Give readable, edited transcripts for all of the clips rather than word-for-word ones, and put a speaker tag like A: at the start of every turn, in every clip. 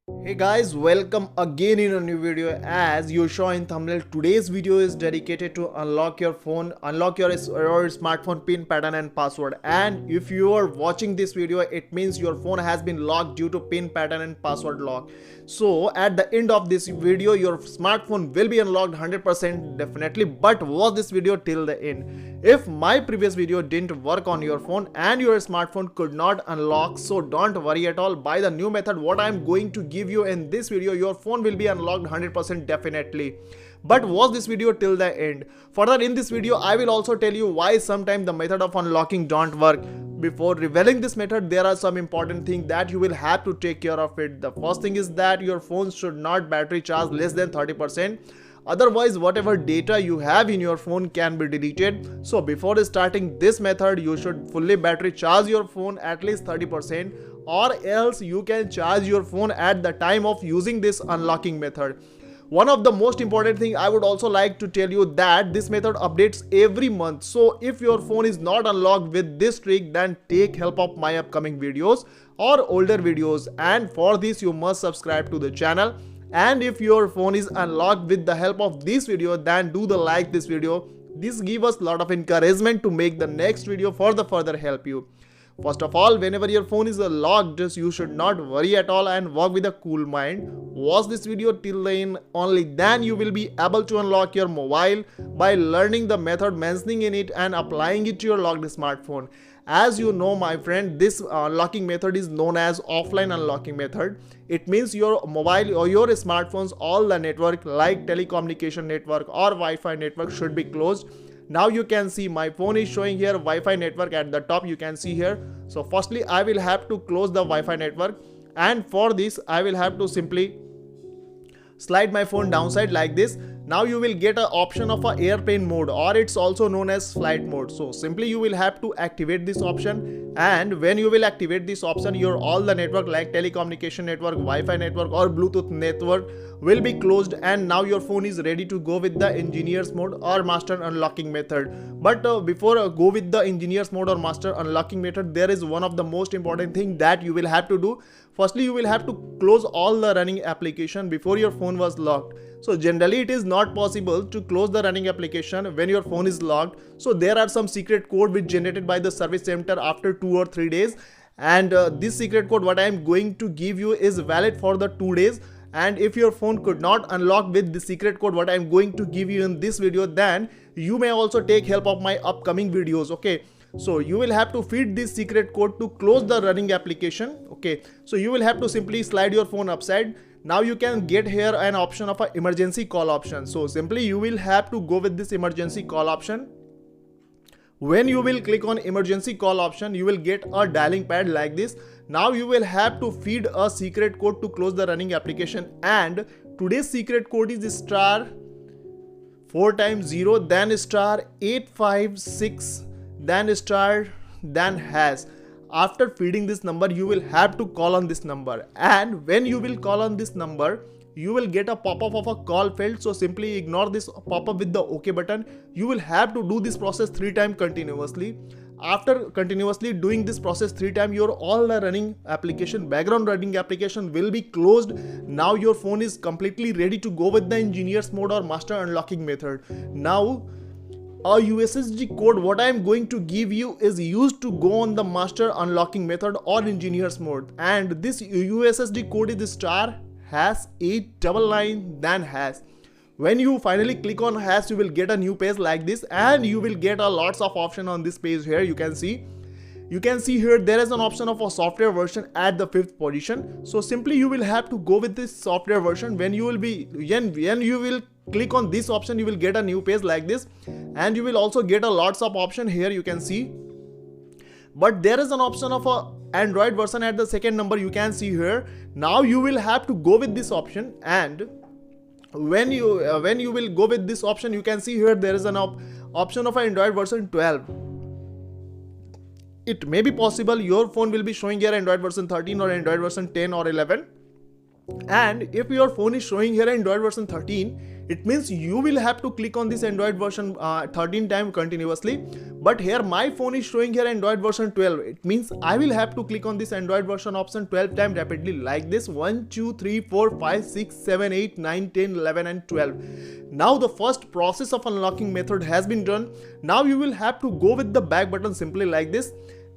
A: Hey guys, welcome again in a new video. As you saw in thumbnail, today's video is dedicated to unlock your phone, unlock your smartphone pin pattern and password. And if you are watching this video, it means your phone has been locked due to pin pattern and password lock. So at the end of this video, your smartphone will be unlocked 100% definitely. But watch this video till the end. If my previous video didn't work on your phone and your smartphone could not unlock, so don't worry at all. By the new method what I'm going to give you in this video, your phone will be unlocked 100% definitely. But watch this video till the end. Further in this video I will also tell you why sometimes the method of unlocking don't work. Before revealing this method, there are some important things that you will have to take care of it. The first thing is that your phone should not battery charge less than 30%. Otherwise, whatever data you have in your phone can be deleted. So before starting this method, you should fully battery charge your phone at least 30%, or else you can charge your phone at the time of using this unlocking method. One of the most important thing I would also like to tell you that this method updates every month. So if your phone is not unlocked with this trick, then take help of my upcoming videos or older videos, and for this you must subscribe to the channel. And if your phone is unlocked with the help of this video, then do the like this video. This gives us a lot of encouragement to make the next video for the further help you. First of all, whenever your phone is locked, you should not worry at all and work with a cool mind. Watch this video till the end, only then you will be able to unlock your mobile by learning the method mentioning in it and applying it to your locked smartphone. As you know my friend, this unlocking method is known as offline unlocking method. It means your mobile or your smartphones, all the network like telecommunication network or Wi-Fi network should be closed. Now you can see my phone is showing here Wi-Fi network at the top, you can see here. So firstly I will have to close the Wi-Fi network, and for this I will have to simply slide my phone downside like this. Now you will get an option of a airplane mode, or it's also known as flight mode. So simply you will have to activate this option, and when you will activate this option, your all the network like telecommunication network, Wi-Fi network or Bluetooth network will be closed, and now your phone is ready to go with the engineers mode or master unlocking method. But before go with the engineers mode or master unlocking method, there is one of the most important thing that you will have to do. Firstly, you will have to close all the running application before your phone was locked. So generally it is not possible to close the running application when your phone is locked. So there are some secret code which generated by the service center after 2 or 3 days, and this secret code what I am going to give you is valid for the 2 days. And if your phone could not unlock with the secret code what I am going to give you in this video, then you may also take help of my upcoming videos. Okay, so you will have to feed this secret code to close the running application. Okay, so you will have to simply slide your phone upside. Now you can get here an option of an emergency call option. So simply you will have to go with this emergency call option. When you will click on emergency call option, you will get a dialing pad like this. Now you will have to feed a secret code to close the running application, and today's secret code is star 4 times 0, then star 856, then star, then hash. After feeding this number, you will have to call on this number, and when you will call on this number, you will get a pop-up of a call failed. So simply ignore this pop-up with the OK button. You will have to do this process 3 times continuously. After continuously doing this process 3 times, your all the running application, background running application will be closed. Now your phone is completely ready to go with the engineers mode or master unlocking method. Now a USSD code what I am going to give you is used to go on the master unlocking method or engineers mode, and this USSD code is star hash 899 then hash. When you finally click on hash, you will get a new page like this, and you will get a lots of option on this page. Here you can see here there is an option of a software version at the 5th position. So simply you will have to go with this software version. When you will click on this option, you will get a new page like this, and you will also get a lots of option here you can see. But there is an option of a Android version at the 2nd number, you can see here. Now you will have to go with this option, and when you will go with this option, you can see here there is an option of Android version 12. It may be possible your phone will be showing here Android version 13 or Android version 10 or 11. And if your phone is showing here Android version 13, it means you will have to click on this Android version 13 time continuously. But here my phone is showing here Android version 12. It means I will have to click on this Android version option 12 time rapidly, like this: 1, 2, 3, 4, 5, 6, 7, 8, 9, 10, 11 and 12. Now the first process of unlocking method has been done. Now you will have to go with the back button simply like this.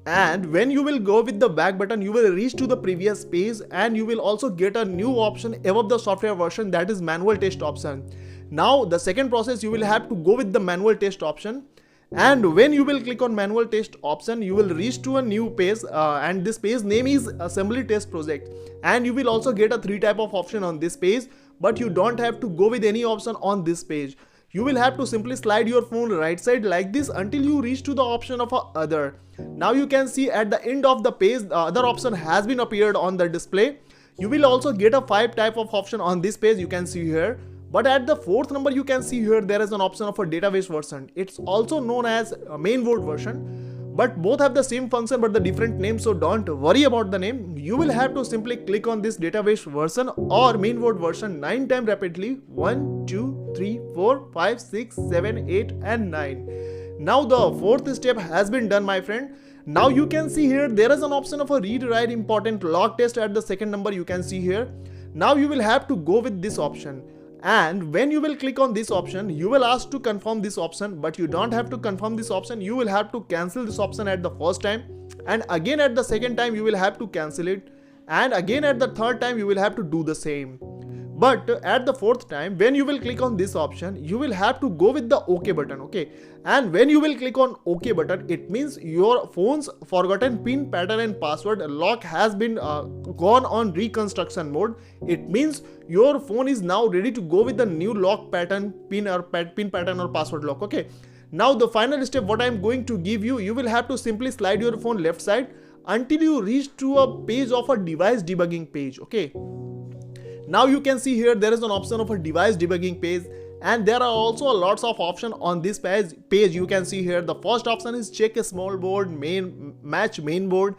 A: And when you will go with the back button, you will reach to the previous page, and you will also get a new option above the software version, that is manual test option. Now the second process, you will have to go with the manual test option, and when you will click on manual test option, you will reach to a new page, and this page name is assembly test project, and you will also get a 3 type of option on this page, but you don't have to go with any option on this page. You will have to simply slide your phone right side like this until you reach to the option of other. Now you can see at the end of the page, the other option has been appeared on the display. You will also get a 5 type of option on this page, you can see here. But at the 4th number, you can see here there is an option of a database version. It's also known as a mainboard version. But both have the same function but the different name, so don't worry about the name. You will have to simply click on this database version or mainboard version 9 times rapidly: 1, 2, 3, 4, 5, 6, 7, 8 and 9. Now the 4th step has been done, my friend. Now you can see here there is an option of a read write important log test at the 2nd number, you can see here. Now you will have to go with this option. And when you will click on this option, you will ask to confirm this option, but you don't have to confirm this option. You will have to cancel this option at the first time, and again at the second time you will have to cancel it, and again at the third time you will have to do the same. But at the 4th time, when you will click on this option, you will have to go with the OK button, okay? And when you will click on OK button, it means your phone's forgotten pin, pattern and password lock has been gone on reconstruction mode. It means your phone is now ready to go with the new lock pattern, pin pattern or password lock, okay? Now the final step what I am going to give you, you will have to simply slide your phone left side until you reach to a page of a device debugging page, okay? Now you can see here there is an option of a device debugging page, and there are also lots of options on this page. You can see here the first option is check a small board, match main board.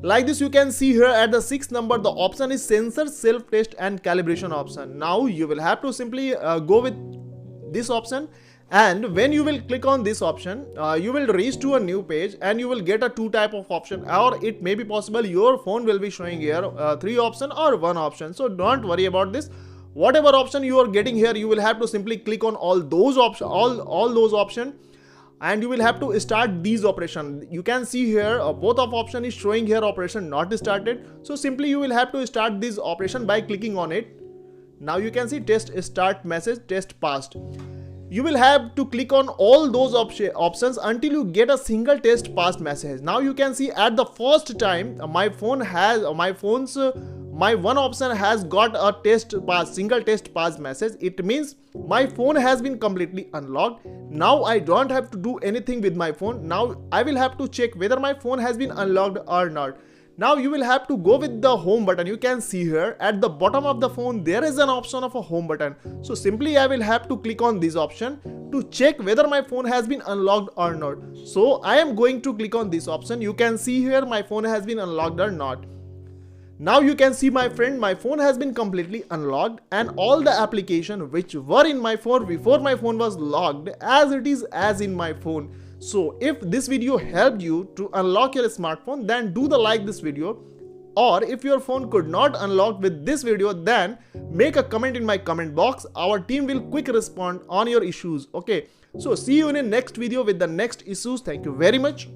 A: Like this, you can see here at the 6th number the option is sensor, self test and calibration option. Now you will have to simply go with this option, and when you will click on this option, you will reach to a new page and you will get a 2 type of option, or it may be possible your phone will be showing here 3 option or 1 option. So don't worry about this. Whatever option you are getting here, you will have to simply click on all those options, all those options, and you will have to start these operations. You can see here both of option is showing here operation not started. So simply you will have to start this operation by clicking on it. Now you can see test start message, test passed. You will have to click on all those options until you get a single test passed message. Now you can see at the first time my one option has got a single test pass message. It means my phone has been completely unlocked. Now I don't have to do anything with my phone. Now I will have to check whether my phone has been unlocked or not. Now you will have to go with the home button. You can see here at the bottom of the phone there is an option of a home button. So simply I will have to click on this option to check whether my phone has been unlocked or not. So I am going to click on this option. You can see here my phone has been unlocked or not. Now you can see, my friend, my phone has been completely unlocked, and all the applications which were in my phone before my phone was locked as it is as in my phone. So if this video helped you to unlock your smartphone, then do the like this video. Or if your phone could not unlock with this video, then make a comment in my comment box. Our team will quick respond on your issues. Okay, so see you in the next video with the next issues. Thank you very much.